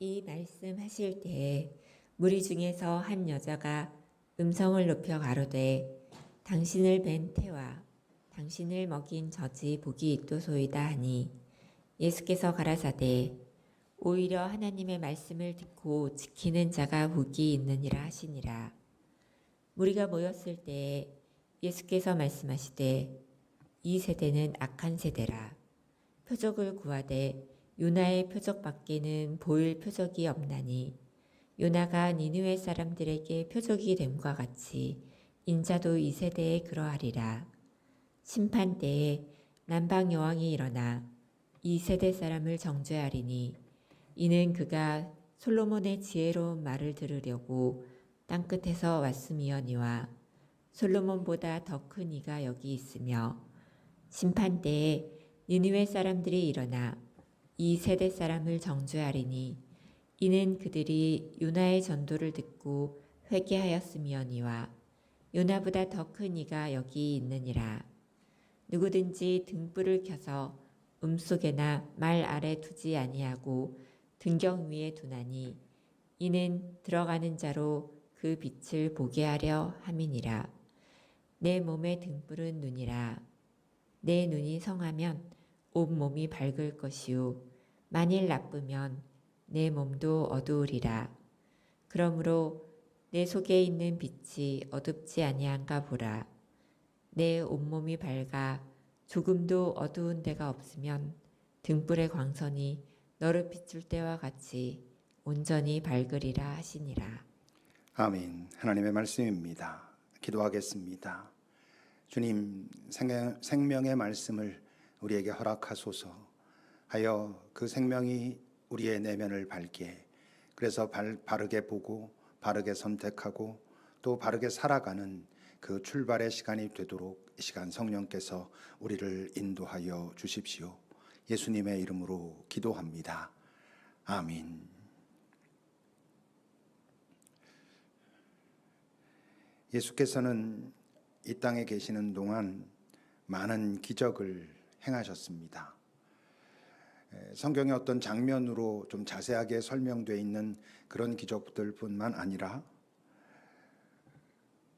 이 말씀하실 때에 무리 중에서 한 여자가 음성을 높여 가로되 당신을 뵌 태와 당신을 먹인 젖이 복이 있도소이다 하니 예수께서 가라사대 오히려 하나님의 말씀을 듣고 지키는 자가 복이 있느니라 하시니라. 무리가 모였을 때에 예수께서 말씀하시되 이 세대는 악한 세대라. 표적을 구하되 요나의 표적밖에는 보일 표적이 없나니 요나가 니느웨 사람들에게 표적이 됨과 같이 인자도 이 세대에 그러하리라. 심판 때에 남방 여왕이 일어나 이 세대 사람을 정죄하리니 이는 그가 솔로몬의 지혜로운 말을 들으려고 땅끝에서 왔음이어니와 솔로몬보다 더 큰 이가 여기 있으며 심판 때에 니느웨 사람들이 일어나 이 세대 사람을 정죄하리니 이는 그들이 요나의 전도를 듣고 회개하였음이어니와 요나보다 더 큰 이가 여기 있느니라. 누구든지 등불을 켜서 음속에나 말 아래 두지 아니하고 등경 위에 두나니 이는 들어가는 자로 그 빛을 보게 하려 함이니라. 내 몸의 등불은 눈이라. 내 눈이 성하면 온 몸이 밝을 것이요 만일 나쁘면 내 몸도 어두우리라. 그러므로 내 속에 있는 빛이 어둡지 아니한가 보라. 내 온몸이 밝아 조금도 어두운 데가 없으면 등불의 광선이 너를 비출 때와 같이 온전히 밝으리라 하시니라. 아멘. 하나님의 말씀입니다. 기도하겠습니다. 주님, 생명의 말씀을 우리에게 허락하소서. 하여 그 생명이 우리의 내면을 밝게, 그래서 바르게 보고 바르게 선택하고 또 바르게 살아가는 그 출발의 시간이 되도록 이 시간 성령께서 우리를 인도하여 주십시오. 예수님의 이름으로 기도합니다. 아멘. 예수께서는 이 땅에 계시는 동안 많은 기적을 행하셨습니다. 성경의 어떤 장면으로 좀 자세하게 설명되어 있는 그런 기적들뿐만 아니라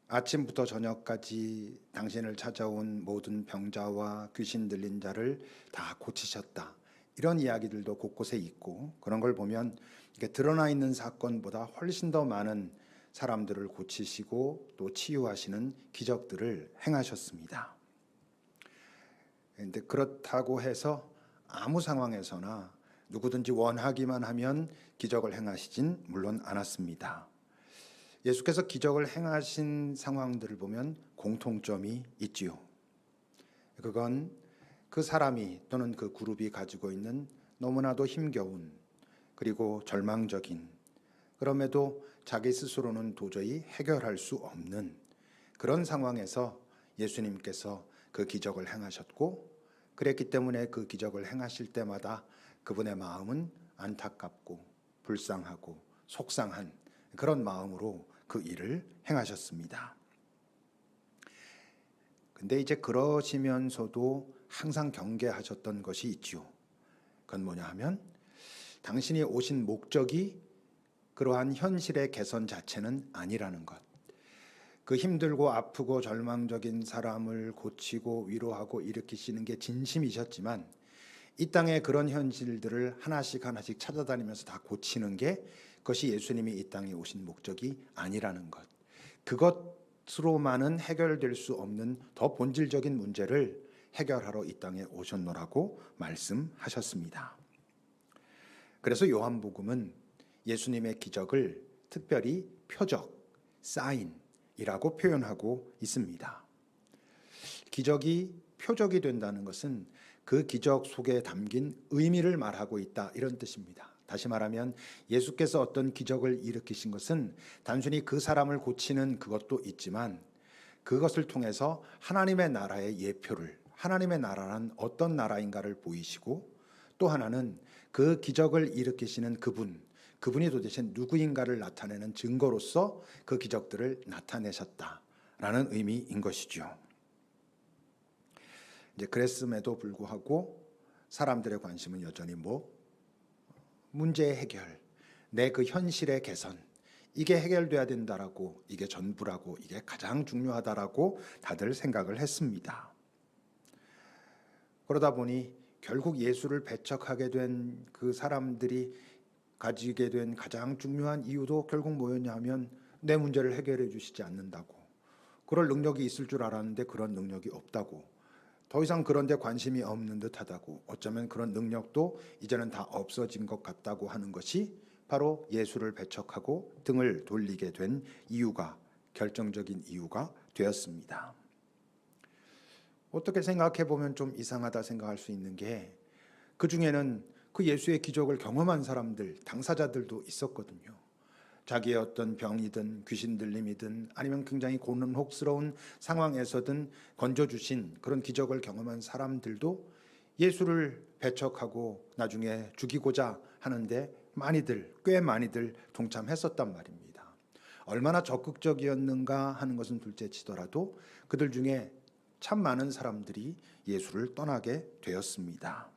아침부터 저녁까지 당신을 찾아온 모든 병자와 귀신 들린 자를 다 고치셨다. 이런 이야기들도 곳곳에 있고, 그런 걸 보면 이렇게 드러나 있는 사건보다 훨씬 더 많은 사람들을 고치시고 또 치유하시는 기적들을 행하셨습니다. 그런데 그렇다고 해서 아무 상황에서나 누구든지 원하기만 하면 기적을 행하시진 물론 않았습니다. 예수께서 기적을 행하신 상황들을 보면 공통점이 있지요. 그건 그 사람이 또는 그 그룹이 가지고 있는 너무나도 힘겨운 그리고 절망적인, 그럼에도 자기 스스로는 도저히 해결할 수 없는 그런 상황에서 예수님께서 그 기적을 행하셨고, 그랬기 때문에 그 기적을 행하실 때마다 그분의 마음은 안타깝고 불쌍하고 속상한 그런 마음으로 그 일을 행하셨습니다. 근데 이제 그러시면서도 항상 경계하셨던 것이 있죠. 그건 뭐냐 하면 당신이 오신 목적이 그러한 현실의 개선 자체는 아니라는 것. 그 힘들고 아프고 절망적인 사람을 고치고 위로하고 일으키시는 게 진심이셨지만 이 땅의 그런 현실들을 하나씩 하나씩 찾아다니면서 다 고치는 게 그것이 예수님이 이 땅에 오신 목적이 아니라는 것. 그것으로만은 해결될 수 없는 더 본질적인 문제를 해결하러 이 땅에 오셨노라고 말씀하셨습니다. 그래서 요한복음은 예수님의 기적을 특별히 표적, 사인이라고 표현하고 있습니다. 기적이 표적이 된다는 것은 그 기적 속에 담긴 의미를 말하고 있다, 이런 뜻입니다. 다시 말하면 예수께서 어떤 기적을 일으키신 것은 단순히 그 사람을 고치는 그것도 있지만 그것을 통해서 하나님의 나라의 예표를, 하나님의 나라는 어떤 나라인가를 보이시고, 또 하나는 그 기적을 일으키시는 그분이 도대체 누구인가를 나타내는 증거로서 그 기적들을 나타내셨다라는 의미인 것이죠. 이제 그랬음에도 불구하고 사람들의 관심은 여전히 문제 해결, 내 그 현실의 개선, 이게 해결돼야 된다라고, 이게 전부라고, 이게 가장 중요하다라고 다들 생각을 했습니다. 그러다 보니 결국 예수를 배척하게 된 그 사람들이 가지게 된 가장 중요한 이유도 결국 뭐였냐 하면 내 문제를 해결해 주시지 않는다고, 그럴 능력이 있을 줄 알았는데 그런 능력이 없다고, 더 이상 그런 데 관심이 없는 듯하다고, 어쩌면 그런 능력도 이제는 다 없어진 것 같다고 하는 것이 바로 예수를 배척하고 등을 돌리게 된 이유가, 결정적인 이유가 되었습니다. 어떻게 생각해 보면 좀 이상하다 생각할 수 있는 게, 그 중에는 그 예수의 기적을 경험한 사람들, 당사자들도 있었거든요. 자기의 어떤 병이든 귀신 들림이든 아니면 굉장히 곤혹스러운 상황에서든 건져주신 그런 기적을 경험한 사람들도 예수를 배척하고 나중에 죽이고자 하는데 꽤 많이들 동참했었단 말입니다. 얼마나 적극적이었는가 하는 것은 둘째치더라도 그들 중에 참 많은 사람들이 예수를 떠나게 되었습니다.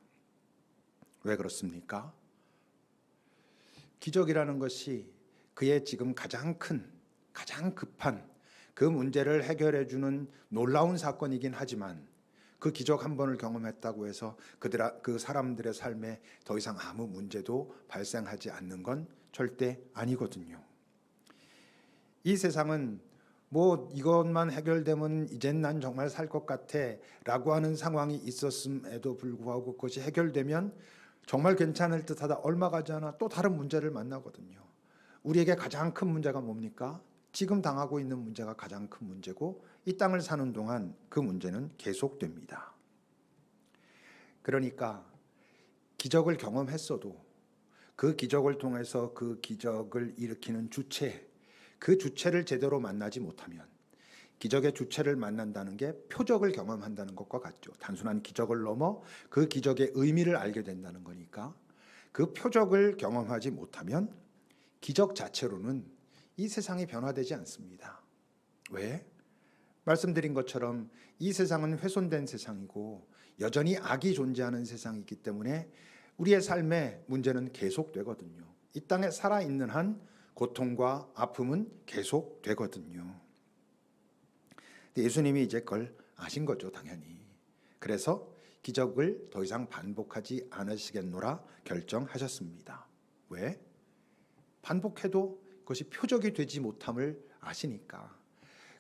왜 그렇습니까? 기적이라는 것이 그의 지금 가장 급한 그 문제를 해결해 주는 놀라운 사건이긴 하지만, 그 기적 한 번을 경험했다고 해서 그 사람들의 삶에 더 이상 아무 문제도 발생하지 않는 건 절대 아니거든요. 이 세상은 뭐 이것만 해결되면 이젠 난 정말 살 것 같아 라고 하는 상황이 있었음에도 불구하고 그것이 해결되면 정말 괜찮을 듯하다 얼마 가지 않아 또 다른 문제를 만나거든요. 우리에게 가장 큰 문제가 뭡니까? 지금 당하고 있는 문제가 가장 큰 문제고, 이 땅을 사는 동안 그 문제는 계속됩니다. 그러니까 기적을 경험했어도 그 기적을 통해서 그 기적을 일으키는 주체, 그 주체를 제대로 만나지 못하면, 기적의 주체를 만난다는 게 표적을 경험한다는 것과 같죠. 단순한 기적을 넘어 그 기적의 의미를 알게 된다는 거니까, 그 표적을 경험하지 못하면 기적 자체로는 이 세상이 변화되지 않습니다. 왜? 말씀드린 것처럼 이 세상은 훼손된 세상이고 여전히 악이 존재하는 세상이기 때문에 우리의 삶의 문제는 계속되거든요. 이 땅에 살아있는 한 고통과 아픔은 계속되거든요. 예수님이 이제 그걸 아신 거죠, 당연히. 그래서 기적을 더 이상 반복하지 않으시겠노라 결정하셨습니다. 왜? 반복해도 그것이 표적이 되지 못함을 아시니까.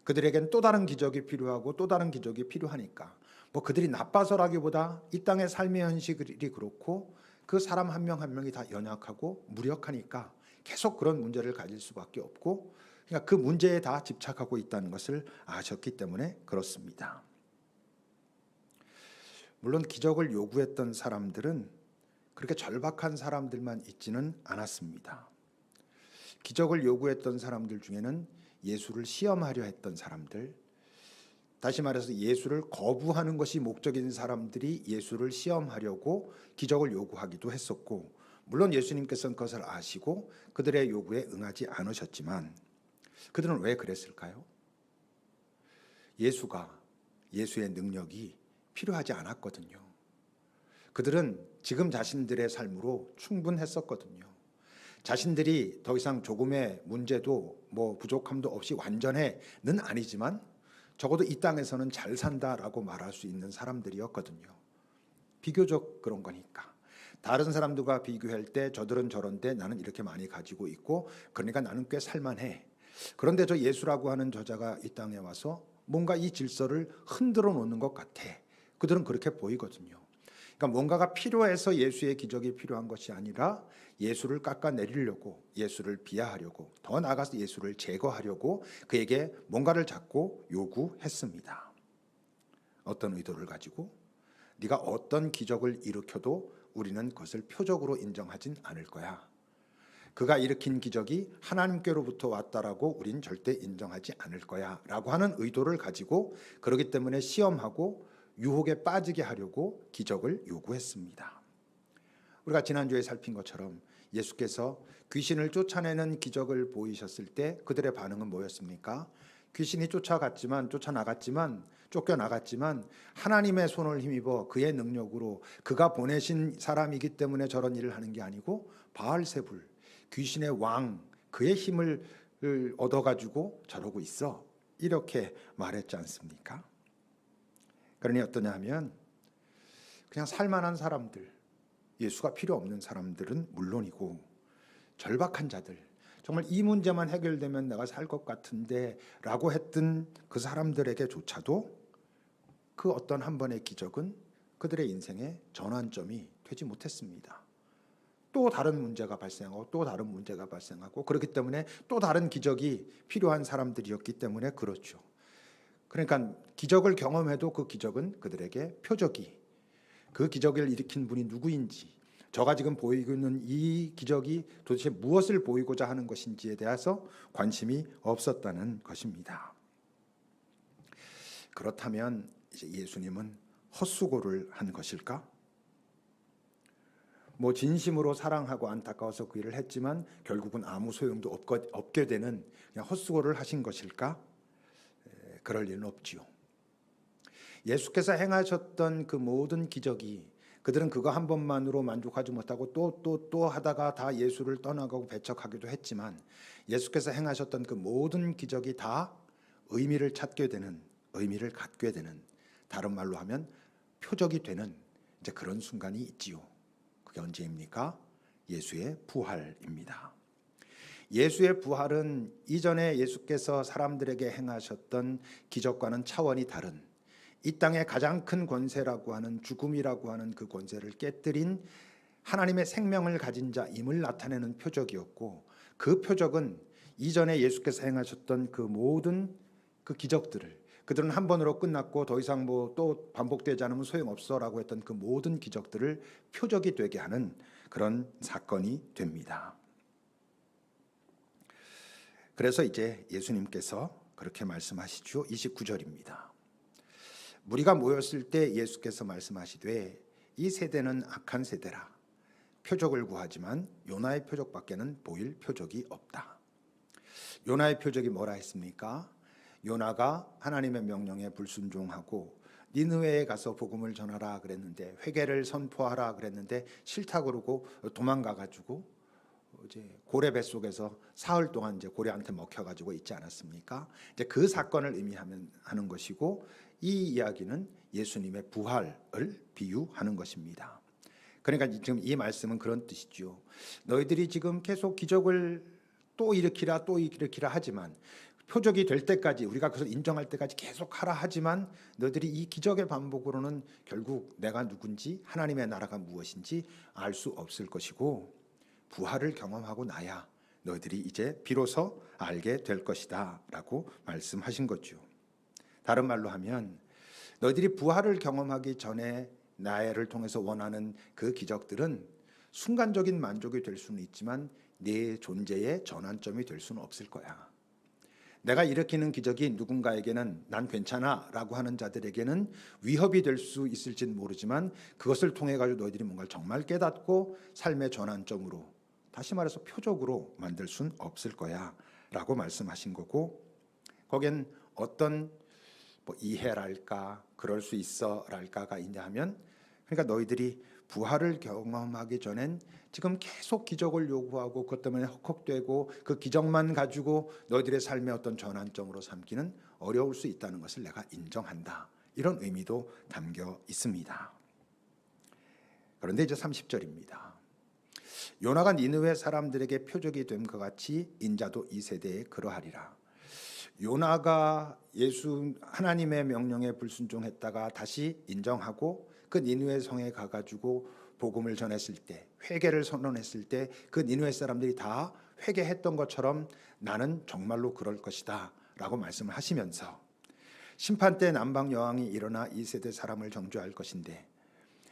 그들에겐 또 다른 기적이 필요하고 또 다른 기적이 필요하니까. 뭐 그들이 나빠서라기보다 이 땅의 삶의 현실이 그렇고 그 사람 한 명 한 명이 다 연약하고 무력하니까 계속 그런 문제를 가질 수밖에 없고, 그러니까 그 문제에 다 집착하고 있다는 것을 아셨기 때문에 그렇습니다. 물론 기적을 요구했던 사람들은 그렇게 절박한 사람들만 있지는 않았습니다. 기적을 요구했던 사람들 중에는 예수를 시험하려 했던 사람들, 다시 말해서 예수를 거부하는 것이 목적인 사람들이 예수를 시험하려고 기적을 요구하기도 했었고, 물론 예수님께서는 그것을 아시고 그들의 요구에 응하지 않으셨지만, 그들은 왜 그랬을까요? 예수의 능력이 필요하지 않았거든요. 그들은 지금 자신들의 삶으로 충분했었거든요. 자신들이 더 이상 조금의 문제도 뭐 부족함도 없이 완전해는 아니지만 적어도 이 땅에서는 잘 산다라고 말할 수 있는 사람들이었거든요. 비교적 그런 거니까. 다른 사람들과 비교할 때 저들은 저런데 나는 이렇게 많이 가지고 있고, 그러니까 나는 꽤 살만해. 그런데 저 예수라고 하는 저자가 이 땅에 와서 뭔가 이 질서를 흔들어 놓는 것 같아. 그들은 그렇게 보이거든요. 그러니까 뭔가가 필요해서 예수의 기적이 필요한 것이 아니라 예수를 깎아내리려고, 예수를 비하하려고, 더 나아가서 예수를 제거하려고 그에게 뭔가를 자꾸 요구했습니다. 어떤 의도를 가지고? 네가 어떤 기적을 일으켜도 우리는 그것을 표적으로 인정하진 않을 거야. 그가 일으킨 기적이 하나님께로부터 왔다라고 우린 절대 인정하지 않을 거야 라고 하는 의도를 가지고, 그렇기 때문에 시험하고 유혹에 빠지게 하려고 기적을 요구했습니다. 우리가 지난주에 살핀 것처럼 예수께서 귀신을 쫓아내는 기적을 보이셨을 때 그들의 반응은 뭐였습니까? 귀신이 쫓겨나갔지만 하나님의 손을 힘입어 그의 능력으로, 그가 보내신 사람이기 때문에 저런 일을 하는 게 아니고 바알세불, 귀신의 왕, 그의 힘을 얻어가지고 저러고 있어. 이렇게 말했지 않습니까? 그러니 어떠냐 하면 그냥 살만한 사람들, 예수가 필요 없는 사람들은 물론이고 절박한 자들, 정말 이 문제만 해결되면 내가 살 것 같은데 라고 했던 그 사람들에게조차도 그 어떤 한 번의 기적은 그들의 인생의 전환점이 되지 못했습니다. 또 다른 문제가 발생하고 또 다른 문제가 발생하고 그렇기 때문에 또 다른 기적이 필요한 사람들이었기 때문에 그렇죠. 그러니까 기적을 경험해도 그 기적은 그들에게 표적이, 그 기적을 일으킨 분이 누구인지, 저가 지금 보이고 있는 이 기적이 도대체 무엇을 보이고자 하는 것인지에 대해서 관심이 없었다는 것입니다. 그렇다면 이제 예수님은 헛수고를 한 것일까? 뭐 진심으로 사랑하고 안타까워서 그 일을 했지만 결국은 아무 소용도 없게 되는 그냥 헛수고를 하신 것일까? 그럴 일은 없지요. 예수께서 행하셨던 그 모든 기적이 그들은 그거 한 번만으로 만족하지 못하고 또 하다가 다 예수를 떠나가고 배척하기도 했지만 예수께서 행하셨던 그 모든 기적이 다 의미를 찾게 되는, 의미를 갖게 되는, 다른 말로 하면 표적이 되는 이제 그런 순간이 있지요. 그게 언제입니까? 예수의 부활입니다. 예수의 부활은 이전에 예수께서 사람들에게 행하셨던 기적과는 차원이 다른 이 땅의 가장 큰 권세라고 하는 죽음이라고 하는 그 권세를 깨뜨린 하나님의 생명을 가진 자임을 나타내는 표적이었고, 그 표적은 이전에 예수께서 행하셨던 그 모든 그 기적들을, 그들은 한 번으로 끝났고 더 이상 뭐 또 반복되지 않으면 소용없어라고 했던 그 모든 기적들을 표적이 되게 하는 그런 사건이 됩니다. 그래서 이제 예수님께서 그렇게 말씀하시죠. 29절입니다. 무리가 모였을 때 예수께서 말씀하시되 이 세대는 악한 세대라. 표적을 구하지만 요나의 표적밖에는 보일 표적이 없다. 요나의 표적이 뭐라 했습니까? 요나가 하나님의 명령에 불순종하고 니느웨에 가서 복음을 전하라 그랬는데, 회개를 선포하라 그랬는데 싫다 그러고 도망가 가지고 이제 고래 뱃속에서 사흘 동안 이제 고래한테 먹혀 가지고 있지 않았습니까? 이제 그 사건을 의미하는 것이고, 이 이야기는 예수님의 부활을 비유하는 것입니다. 그러니까 지금 이 말씀은 그런 뜻이죠. 너희들이 지금 계속 기적을 또 일으키라 하지만 표적이 될 때까지, 우리가 그것을 인정할 때까지 계속 하라 하지만 너희들이 이 기적의 반복으로는 결국 내가 누군지, 하나님의 나라가 무엇인지 알 수 없을 것이고, 부활을 경험하고 나야 너희들이 이제 비로소 알게 될 것이다 라고 말씀하신 거죠. 다른 말로 하면 너희들이 부활을 경험하기 전에 나를 통해서 원하는 그 기적들은 순간적인 만족이 될 수는 있지만 네 존재의 전환점이 될 수는 없을 거야. 내가 일으키는 기적이 누군가에게는 난 괜찮아 라고 하는 자들에게는 위협이 될 수 있을지는 모르지만 그것을 통해 가지고 너희들이 뭔가를 정말 깨닫고 삶의 전환점으로, 다시 말해서 표적으로 만들 수는 없을 거야 라고 말씀하신 거고, 거기엔 어떤 뭐 이해랄까 그럴 수 있어 랄까가 있냐 하면, 그러니까 너희들이 부활을 경험하기 전엔 지금 계속 기적을 요구하고 그것 때문에 헉헉대고 그 기적만 가지고 너희들의 삶의 어떤 전환점으로 삼기는 어려울 수 있다는 것을 내가 인정한다, 이런 의미도 담겨 있습니다. 그런데 이제 30절입니다. 요나가 니느웨 사람들에게 표적이 됨과 같이 인자도 이 세대에 그러하리라. 요나가 예수 하나님의 명령에 불순종했다가 다시 인정하고 그 니느웨 성에 가가지고 복음을 전했을 때, 회개를 선언했을 때 그 니느웨 사람들이 다 회개했던 것처럼 나는 정말로 그럴 것이다 라고 말씀을 하시면서, 심판 때 남방 여왕이 일어나 이 세대 사람을 정죄할 것인데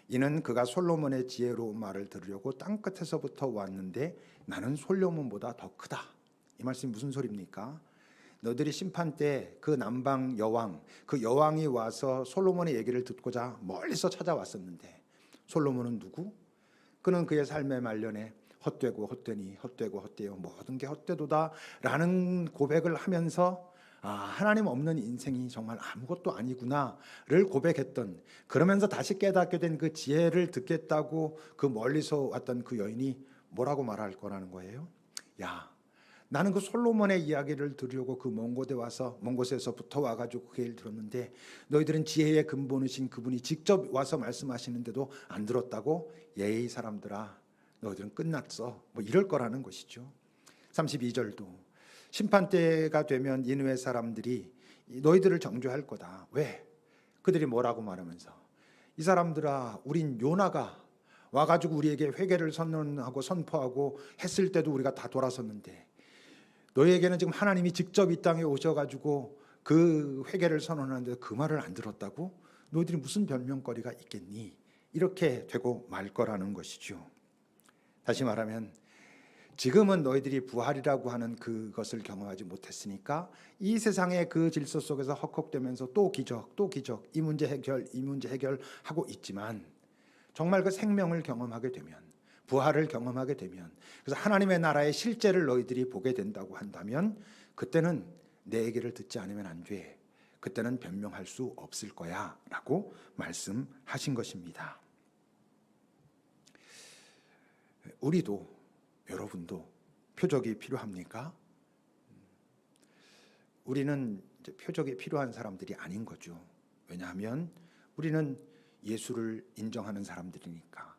이는 그가 솔로몬의 지혜로운 말을 들으려고 땅끝에서부터 왔는데 나는 솔로몬보다 더 크다. 이 말씀이 무슨 소리입니까? 너희들이 심판 때 그 남방 여왕, 그 여왕이 와서 솔로몬의 얘기를 듣고자 멀리서 찾아왔었는데, 솔로몬은 누구? 그는 그의 삶의 말년에 헛되고 헛되니 헛되고 헛되요 모든 게 헛되도다 라는 고백을 하면서 하나님 없는 인생이 정말 아무것도 아니구나를 고백했던, 그러면서 다시 깨닫게 된 그 지혜를 듣겠다고 그 멀리서 왔던 그 여인이 뭐라고 말할 거라는 거예요? 야, 나는 그 솔로몬의 이야기를 들으려고 그 먼 곳에서부터 와가지고 그 얘기를 들었는데 너희들은 지혜의 근본이신 그분이 직접 와서 말씀하시는데도 안 들었다고? 예이 사람들아, 너희들은 끝났어. 뭐 이럴 거라는 것이죠. 32절도 심판 때가 되면 니느웨 사람들이 너희들을 정죄할 거다. 왜? 그들이 뭐라고 말하면서 이 사람들아, 우린 요나가 와가지고 우리에게 회개를 선언하고 선포하고 했을 때도 우리가 다 돌아섰는데 너희에게는 지금 하나님이 직접 이 땅에 오셔가지고 그 회개를 선언하는데 그 말을 안 들었다고? 너희들이 무슨 변명거리가 있겠니? 이렇게 되고 말 거라는 것이죠. 다시 말하면 지금은 너희들이 부활이라고 하는 그것을 경험하지 못했으니까 이 세상의 그 질서 속에서 헉헉대면서 또 기적, 또 기적, 이 문제 해결 하고 있지만 정말 그 생명을 경험하게 되면, 부활을 경험하게 되면, 그래서 하나님의 나라의 실제를 너희들이 보게 된다고 한다면 그때는 내 얘기를 듣지 않으면 안 돼. 그때는 변명할 수 없을 거야 라고 말씀하신 것입니다. 우리도, 여러분도 표적이 필요합니까? 우리는 이제 표적이 필요한 사람들이 아닌 거죠. 왜냐하면 우리는 예수를 인정하는 사람들이니까.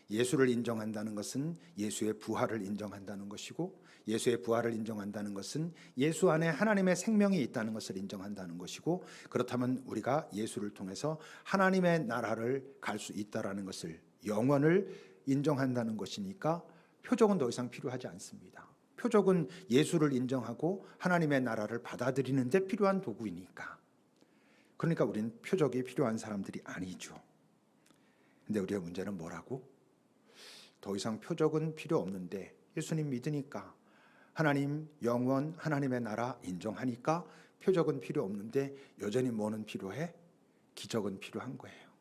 예수를 인정한다는 것은 예수의 부활을 인정한다는 것이고, 예수의 부활을 인정한다는 것은 예수 안에 하나님의 생명이 있다는 것을 인정한다는 것이고, 그렇다면 우리가 예수를 통해서 하나님의 나라를 갈 수 있다라는 것을, 영원을 인정한다는 것이니까 표적은 더 이상 필요하지 않습니다. 표적은 예수를 인정하고 하나님의 나라를 받아들이는 데 필요한 도구이니까. 그러니까 우리는 표적이 필요한 사람들이 아니죠. 근데 우리의 문제는 뭐라고? 더 이상 표적은 필요 없는데 예수님 믿으니까, 하나님 영원 하나님의 나라 인정하니까 표적은 필요 없는데 여전히 뭐는 필요해? 기적은 필요한 거예요.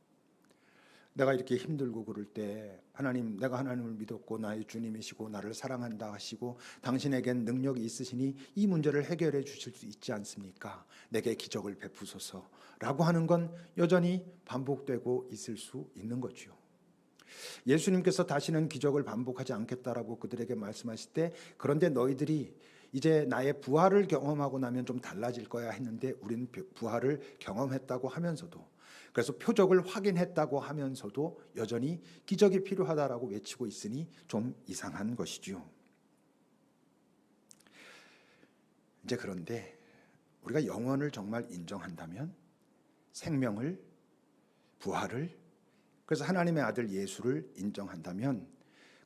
내가 이렇게 힘들고 그럴 때 하나님, 내가 하나님을 믿었고 나의 주님이시고 나를 사랑한다 하시고 당신에겐 능력이 있으시니 이 문제를 해결해 주실 수 있지 않습니까? 내게 기적을 베푸소서라고 하는 건 여전히 반복되고 있을 수 있는 거죠. 예수님께서 다시는 기적을 반복하지 않겠다라고 그들에게 말씀하실 때, 그런데 너희들이 이제 나의 부활을 경험하고 나면 좀 달라질 거야 했는데 우리는 부활을 경험했다고 하면서도, 그래서 표적을 확인했다고 하면서도 여전히 기적이 필요하다라고 외치고 있으니 좀 이상한 것이죠. 이제 그런데 우리가 영원을 정말 인정한다면, 생명을, 부활을, 그래서 하나님의 아들 예수를 인정한다면,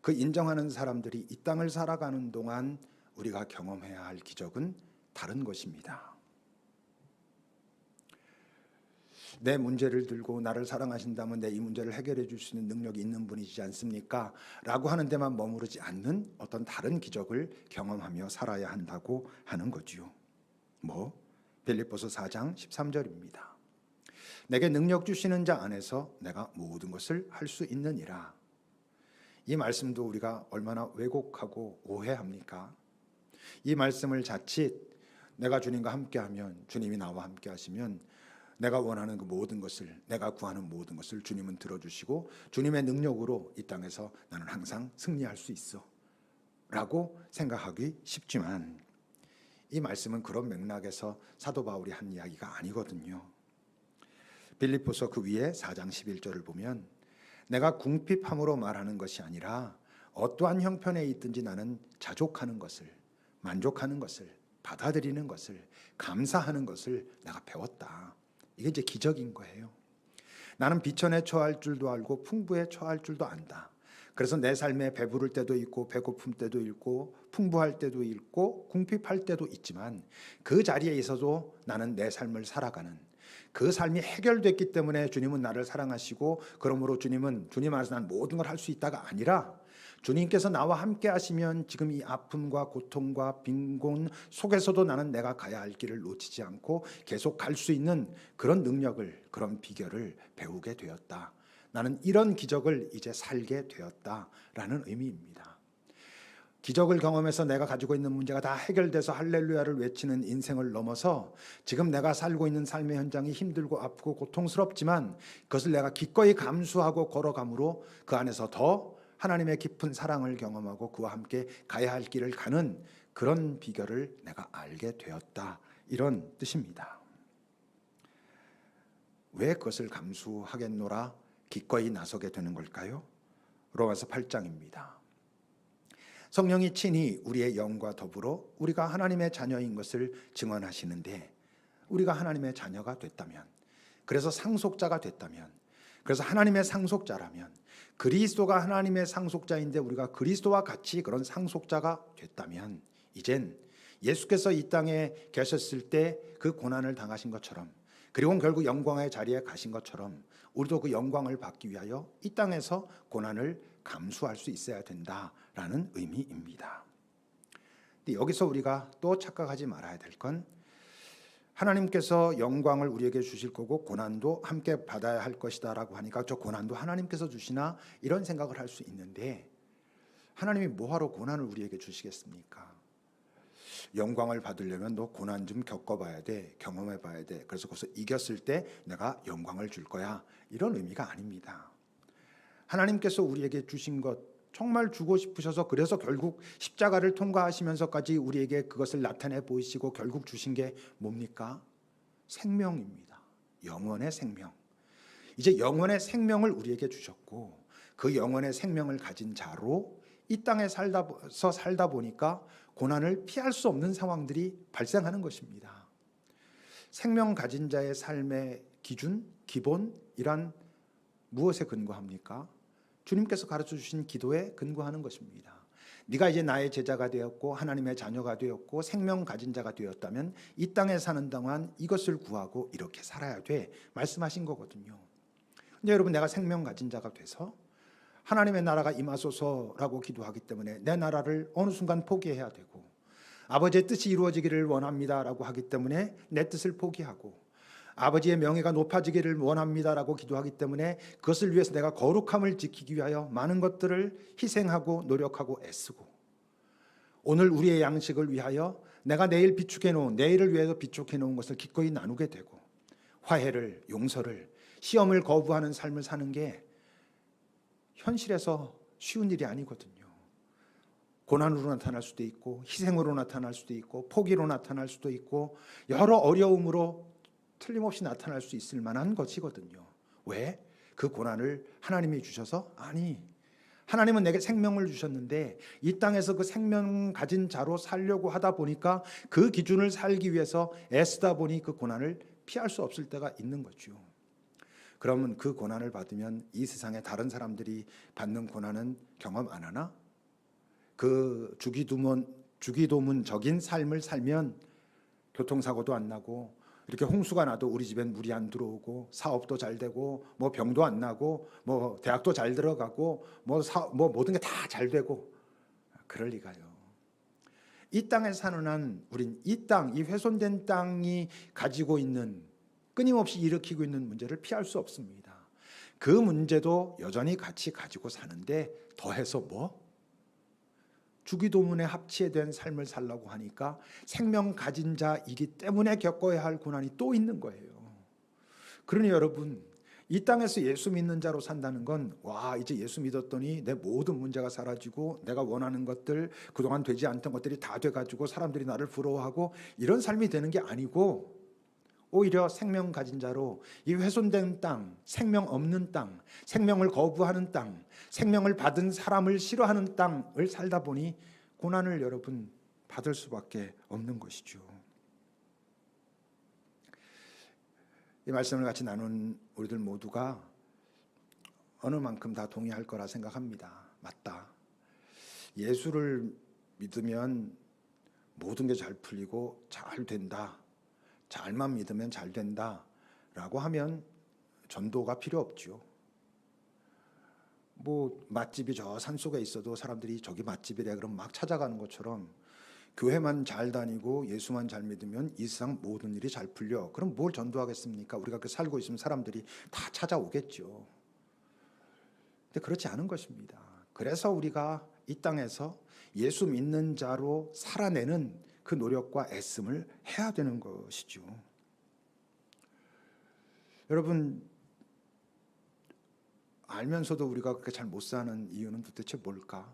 그 인정하는 사람들이 이 땅을 살아가는 동안 우리가 경험해야 할 기적은 다른 것입니다. 내 문제를 들고 나를 사랑하신다면 내 이 문제를 해결해 줄 수 있는 능력이 있는 분이지 않습니까? 라고 하는 데만 머무르지 않는 어떤 다른 기적을 경험하며 살아야 한다고 하는 거지요. 빌립보서 4장 13절입니다. 내게 능력 주시는 자 안에서 내가 모든 것을 할 수 있느니라. 이 말씀도 우리가 얼마나 왜곡하고 오해합니까? 이 말씀을 자칫 내가 주님과 함께하면, 주님이 나와 함께 하시면 내가 원하는 그 모든 것을, 내가 구하는 모든 것을 주님은 들어주시고 주님의 능력으로 이 땅에서 나는 항상 승리할 수 있어 라고 생각하기 쉽지만, 이 말씀은 그런 맥락에서 사도 바울이 한 이야기가 아니거든요. 빌립보서 그 위에 4장 11절을 보면, 내가 궁핍함으로 말하는 것이 아니라 어떠한 형편에 있든지 나는 자족하는 것을, 만족하는 것을, 받아들이는 것을, 감사하는 것을 내가 배웠다. 이게 이제 기적인 거예요. 나는 비천에 처할 줄도 알고 풍부에 처할 줄도 안다. 그래서 내 삶에 배부를 때도 있고 배고픔 때도 있고 풍부할 때도 있고 궁핍할 때도 있지만, 그 자리에 있어도 나는 내 삶을 살아가는, 그 삶이 해결됐기 때문에 주님은 나를 사랑하시고, 그러므로 주님 안에서 난 모든 걸 할 수 있다가 아니라, 주님께서 나와 함께 하시면 지금 이 아픔과 고통과 빈곤 속에서도 나는 내가 가야 할 길을 놓치지 않고 계속 갈 수 있는 그런 능력을, 그런 비결을 배우게 되었다. 나는 이런 기적을 이제 살게 되었다라는 의미입니다. 기적을 경험해서 내가 가지고 있는 문제가 다 해결돼서 할렐루야를 외치는 인생을 넘어서 지금 내가 살고 있는 삶의 현장이 힘들고 아프고 고통스럽지만 그것을 내가 기꺼이 감수하고 걸어감으로 그 안에서 더 하나님의 깊은 사랑을 경험하고 그와 함께 가야 할 길을 가는 그런 비결을 내가 알게 되었다. 이런 뜻입니다. 왜 그것을 감수하겠노라 기꺼이 나서게 되는 걸까요? 로마서 8장입니다. 성령이 친히 우리의 영과 더불어 우리가 하나님의 자녀인 것을 증언하시는데, 우리가 하나님의 자녀가 됐다면, 그래서 상속자가 됐다면, 그래서 하나님의 상속자라면, 그리스도가 하나님의 상속자인데 우리가 그리스도와 같이 그런 상속자가 됐다면, 이젠 예수께서 이 땅에 계셨을 때 그 고난을 당하신 것처럼, 그리고 결국 영광의 자리에 가신 것처럼 우리도 그 영광을 받기 위하여 이 땅에서 고난을 감수할 수 있어야 된다라는 의미입니다. 근데 여기서 우리가 또 착각하지 말아야 될 건, 하나님께서 영광을 우리에게 주실 거고 고난도 함께 받아야 할 것이다라고 하니까 저 고난도 하나님께서 주시나 이런 생각을 할 수 있는데, 하나님이 뭐하러 고난을 우리에게 주시겠습니까? 영광을 받으려면 너 고난 좀 겪어봐야 돼, 경험해봐야 돼. 그래서 거기서 이겼을 때 내가 영광을 줄 거야, 이런 의미가 아닙니다. 하나님께서 우리에게 주신 것 정말 주고 싶으셔서 그래서 결국 십자가를 통과하시면서까지 우리에게 그것을 나타내 보이시고 결국 주신 게 뭡니까? 생명입니다. 영원의 생명. 이제 영원의 생명을 우리에게 주셨고, 그 영원의 생명을 가진 자로 이 땅에 살다 보니까 고난을 피할 수 없는 상황들이 발생하는 것입니다. 생명 가진 자의 삶의 기준, 기본이란 무엇에 근거합니까? 주님께서 가르쳐 주신 기도에 근거하는 것입니다. 네가 이제 나의 제자가 되었고 하나님의 자녀가 되었고 생명 가진 자가 되었다면 이 땅에 사는 동안 이것을 구하고 이렇게 살아야 돼, 말씀하신 거거든요. 근데 여러분, 내가 생명 가진 자가 돼서 하나님의 나라가 임하소서라고 기도하기 때문에 내 나라를 어느 순간 포기해야 되고, 아버지의 뜻이 이루어지기를 원합니다라고 하기 때문에 내 뜻을 포기하고, 아버지의 명예가 높아지기를 원합니다라고 기도하기 때문에 그것을 위해서 내가 거룩함을 지키기 위하여 많은 것들을 희생하고 노력하고 애쓰고, 오늘 우리의 양식을 위하여 내가 내일 비축해 놓은, 내일을 위해서 비축해 놓은 것을 기꺼이 나누게 되고, 화해를, 용서를, 시험을 거부하는 삶을 사는 게 현실에서 쉬운 일이 아니거든요. 고난으로 나타날 수도 있고, 희생으로 나타날 수도 있고, 포기로 나타날 수도 있고, 여러 어려움으로 틀림없이 나타날 수 있을 만한 것이거든요. 왜? 그 고난을 하나님이 주셔서? 아니, 하나님은 내게 생명을 주셨는데 이 땅에서 그 생명 가진 자로 살려고 하다 보니까 그 기준을 살기 위해서 애쓰다 보니 그 고난을 피할 수 없을 때가 있는 거죠. 그러면 그 고난을 받으면 이 세상에 다른 사람들이 받는 고난은 경험 안 하나? 그 주기도문적인 삶을 살면 교통사고도 안 나고, 이렇게 홍수가 나도 우리 집엔 물이 안 들어오고, 사업도 잘 되고, 뭐 병도 안 나고, 뭐 대학도 잘 들어가고, 뭐 모든 게 다 잘 되고, 그럴 리가요. 이 땅에 사는 한 우린 이 땅, 이 훼손된 땅이 가지고 있는, 끊임없이 일으키고 있는 문제를 피할 수 없습니다. 그 문제도 여전히 같이 가지고 사는데 더해서 뭐? 주기도문에 합치된 삶을 살라고 하니까 생명 가진 자이기 때문에 겪어야 할 고난이 또 있는 거예요. 그러니 여러분, 이 땅에서 예수 믿는 자로 산다는 건, 와, 이제 예수 믿었더니 내 모든 문제가 사라지고 내가 원하는 것들, 그동안 되지 않던 것들이 다 돼가지고 사람들이 나를 부러워하고 이런 삶이 되는 게 아니고, 오히려 생명 가진 자로 이 훼손된 땅, 생명 없는 땅, 생명을 거부하는 땅, 생명을 받은 사람을 싫어하는 땅을 살다 보니 고난을 여러분 받을 수밖에 없는 것이죠. 이 말씀을 같이 나눈 우리들 모두가 어느 만큼 다 동의할 거라 생각합니다. 맞다. 예수를 믿으면 모든 게 잘 풀리고 잘 된다, 잘만 믿으면 잘 된다라고 하면 전도가 필요 없죠. 뭐 맛집이 저 산속에 있어도 사람들이 저기 맛집이래 그럼 막 찾아가는 것처럼, 교회만 잘 다니고 예수만 잘 믿으면 이 세상 모든 일이 잘 풀려. 그럼 뭘 전도하겠습니까? 우리가 그 살고 있으면 사람들이 다 찾아오겠죠. 근데 그렇지 않은 것입니다. 그래서 우리가 이 땅에서 예수 믿는 자로 살아내는 그 노력과 애씀을 해야 되는 것이죠. 여러분, 알면서도 우리가 그렇게 잘 못 사는 이유는 도대체 뭘까?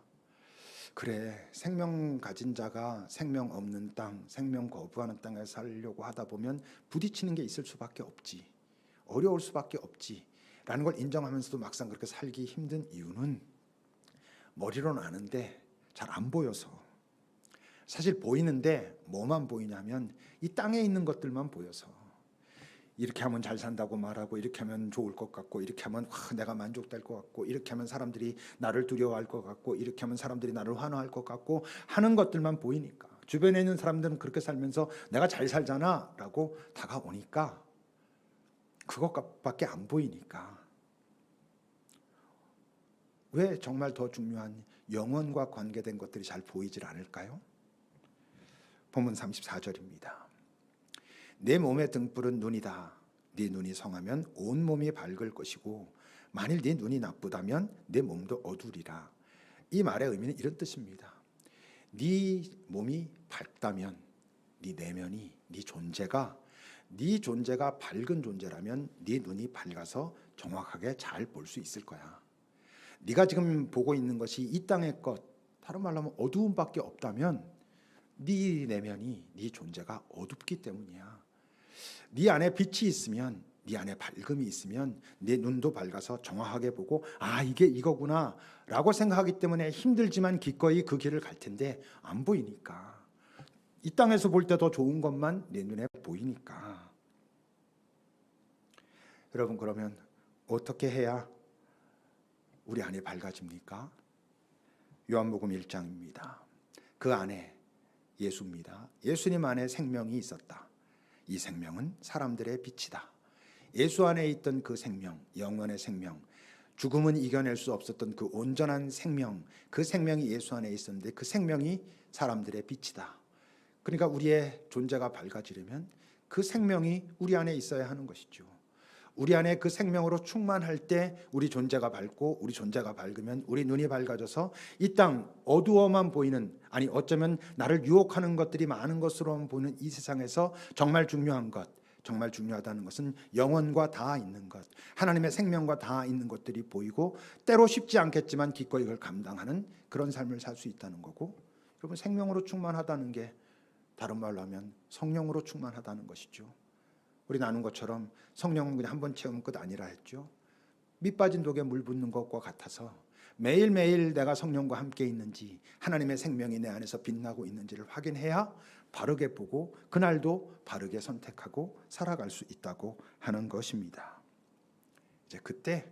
그래, 생명 가진 자가 생명 없는 땅, 생명 거부하는 땅에 살려고 하다 보면 부딪히는 게 있을 수밖에 없지. 어려울 수밖에 없지. 라는 걸 인정하면서도 막상 그렇게 살기 힘든 이유는 머리로는 아는데 잘 안 보여서. 사실 보이는데 뭐만 보이냐면 이 땅에 있는 것들만 보여서. 이렇게 하면 잘 산다고 말하고, 이렇게 하면 좋을 것 같고, 이렇게 하면 내가 만족될 것 같고, 이렇게 하면 사람들이 나를 두려워할 것 같고, 이렇게 하면 사람들이 나를 환호할 것 같고 하는 것들만 보이니까, 주변에 있는 사람들은 그렇게 살면서 내가 잘 살잖아 라고 다가오니까 그것밖에 안 보이니까 왜 정말 더 중요한 영혼과 관계된 것들이 잘 보이질 않을까요? 본문 34절입니다. 내 몸의 등불은 눈이다. 네 눈이 성하면 온 몸이 밝을 것이고 만일 네 눈이 나쁘다면 내 몸도 어두리라. 이 말의 의미는 이런 뜻입니다. 네 몸이 밝다면, 네 내면이, 네 존재가 밝은 존재라면 네 눈이 밝아서 정확하게 잘 볼 수 있을 거야. 네가 지금 보고 있는 것이 이 땅의 것, 다른 말로 하면 어두움밖에 없다면 네 내면이, 네 존재가 어둡기 때문이야. 네 안에 빛이 있으면, 네 안에 밝음이 있으면 내 눈도 밝아서 정확하게 보고 이게 이거구나 라고 생각하기 때문에 힘들지만 기꺼이 그 길을 갈 텐데 안 보이니까, 이 땅에서 볼 때 더 좋은 것만 내 눈에 보이니까. 여러분, 그러면 어떻게 해야 우리 안에 밝아집니까? 요한복음 1장입니다. 그 안에 예수입니다. 예수님 안에 생명이 있었다. 이 생명은 사람들의 빛이다. 예수 안에 있던 그 생명, 영원의 생명, 죽음은 이겨낼 수 없었던 그 온전한 생명, 그 생명이 예수 안에 있었는데 그 생명이 사람들의 빛이다. 그러니까 우리의 존재가 밝아지려면 그 생명이 우리 안에 있어야 하는 것이죠. 우리 안에 그 생명으로 충만할 때 우리 존재가 밝고, 우리 존재가 밝으면 우리 눈이 밝아져서 이 땅 어두워만 보이는, 아니 어쩌면 나를 유혹하는 것들이 많은 것으로만 보이는 이 세상에서 정말 중요한 것, 정말 중요하다는 것은 영혼과 닿아 있는 것, 하나님의 생명과 닿아 있는 것들이 보이고, 때로 쉽지 않겠지만 기꺼이 이걸 감당하는 그런 삶을 살 수 있다는 거고, 여러분, 생명으로 충만하다는 게 다른 말로 하면 성령으로 충만하다는 것이죠. 우리 나눈 것처럼 성령은 그냥 한 번 채우면 끝 아니라 했죠. 밑 빠진 독에 물 붓는 것과 같아서 매일매일 내가 성령과 함께 있는지, 하나님의 생명이 내 안에서 빛나고 있는지를 확인해야 바르게 보고 그날도 바르게 선택하고 살아갈 수 있다고 하는 것입니다. 이제 그때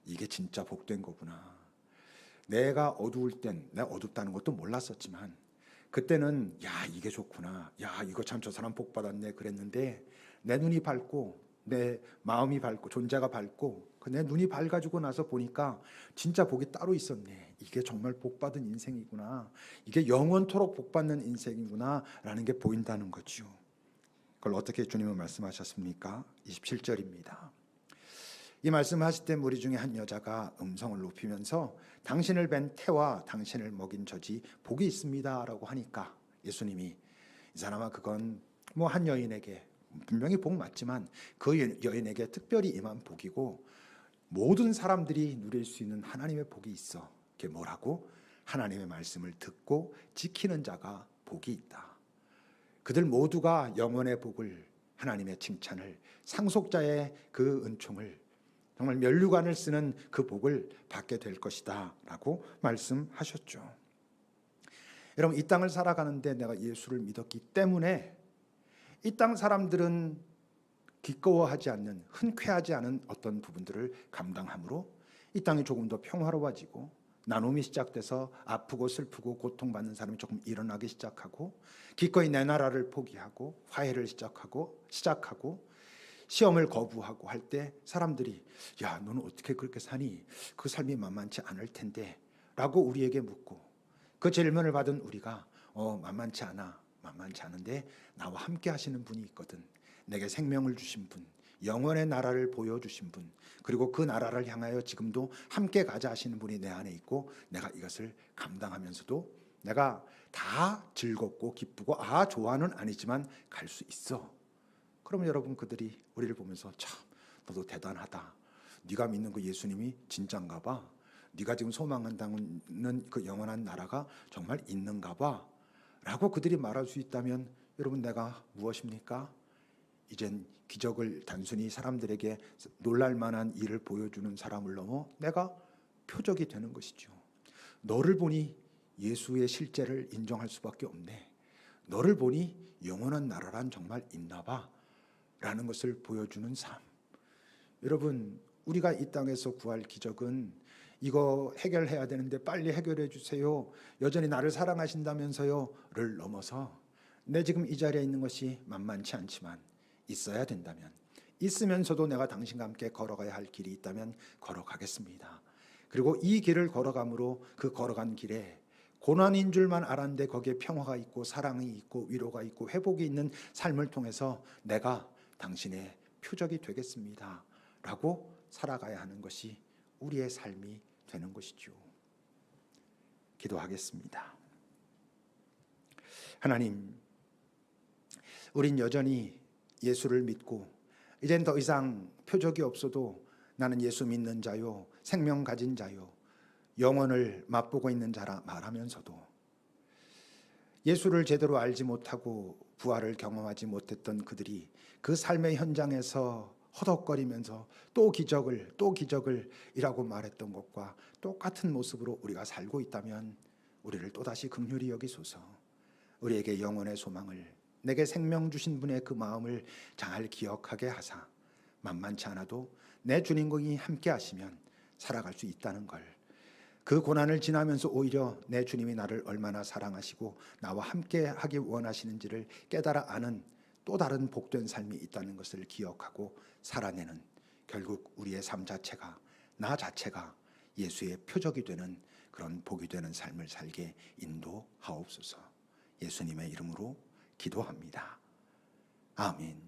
이게 진짜 복된 거구나. 내가 어두울 땐 내가 어둡다는 것도 몰랐었지만 그때는 이게 좋구나, 이거 참 저 사람 복 받았네 그랬는데, 내 눈이 밝고 내 마음이 밝고 존재가 밝고 내 눈이 밝아지고 나서 보니까 진짜 복이 따로 있었네. 이게 정말 복 받은 인생이구나, 이게 영원토록 복 받는 인생이구나 라는 게 보인다는 거죠. 그걸 어떻게 주님은 말씀하셨습니까? 27절입니다. 이 말씀을 하실 때 무리 중에 한 여자가 음성을 높이면서 당신을 뵌 태와 당신을 먹인 젖이 복이 있습니다 라고 하니까, 예수님이 이 사람아, 그건 한 여인에게 분명히 복 맞지만 그 여인에게 특별히 임한 복이고 모든 사람들이 누릴 수 있는 하나님의 복이 있어. 그게 뭐라고? 하나님의 말씀을 듣고 지키는 자가 복이 있다. 그들 모두가 영원의 복을, 하나님의 칭찬을, 상속자의 그 은총을, 정말 면류관을 쓰는 그 복을 받게 될 것이다 라고 말씀하셨죠. 여러분, 이 땅을 살아가는데 내가 예수를 믿었기 때문에 이 땅 사람들은 기꺼워하지 않는, 흔쾌하지 않은 어떤 부분들을 감당함으로 이 땅이 조금 더 평화로워지고, 나눔이 시작돼서 아프고 슬프고 고통받는 사람이 조금 일어나기 시작하고, 기꺼이 내 나라를 포기하고 화해를 시작하고 시험을 거부하고 할 때 사람들이 너는 어떻게 그렇게 사니? 그 삶이 만만치 않을 텐데 라고 우리에게 묻고, 그 질문을 받은 우리가 만만치 않은데 나와 함께 하시는 분이 있거든. 내게 생명을 주신 분, 영원의 나라를 보여주신 분, 그리고 그 나라를 향하여 지금도 함께 가자 하시는 분이 내 안에 있고, 내가 이것을 감당하면서도 내가 다 즐겁고 기쁘고 좋아는 아니지만 갈 수 있어. 그러면 여러분, 그들이 우리를 보면서 참 너도 대단하다, 네가 믿는 그 예수님이 진짠가 봐. 네가 지금 소망한다는 그 영원한 나라가 정말 있는가 봐. 라고 그들이 말할 수 있다면 여러분 내가 무엇입니까? 이젠 기적을 단순히 사람들에게 놀랄 만한 일을 보여주는 사람을 넘어 내가 표적이 되는 것이죠. 너를 보니 예수의 실제를 인정할 수밖에 없네. 너를 보니 영원한 나라란 정말 있나 봐. 라는 것을 보여주는 삶. 여러분, 우리가 이 땅에서 구할 기적은 이거 해결해야 되는데 빨리 해결해 주세요. 여전히 나를 사랑하신다면서요를 넘어서 내 지금 이 자리에 있는 것이 만만치 않지만 있어야 된다면, 있으면서도 내가 당신과 함께 걸어가야 할 길이 있다면 걸어가겠습니다. 그리고 이 길을 걸어감으로 그 걸어간 길에 고난인 줄만 알았는데 거기에 평화가 있고 사랑이 있고 위로가 있고 회복이 있는 삶을 통해서 내가 당신의 표적이 되겠습니다 라고 살아가야 하는 것이 우리의 삶이 되는 것이죠. 기도하겠습니다. 하나님, 우린 여전히 예수를 믿고 이젠 더 이상 표적이 없어도 나는 예수 믿는 자요, 생명 가진 자요, 영원을 맛보고 있는 자라 말하면서도 예수를 제대로 알지 못하고 부활을 경험하지 못했던 그들이 그 삶의 현장에서 허덕거리면서 또 기적을 이라고 말했던 것과 똑같은 모습으로 우리가 살고 있다면 우리를 또다시 긍휼히 여기소서. 우리에게 영원의 소망을, 내게 생명 주신 분의 그 마음을 잘 기억하게 하사 만만치 않아도 내 주님과 함께 하시면 살아갈 수 있다는 걸, 그 고난을 지나면서 오히려 내 주님이 나를 얼마나 사랑하시고 나와 함께 하기 원하시는지를 깨달아 아는 또 다른 복된 삶이 있다는 것을 기억하고 살아내는, 결국 우리의 삶 자체가, 나 자체가 예수의 표적이 되는 그런 복이 되는 삶을 살게 인도하옵소서. 예수님의 이름으로 기도합니다. 아멘.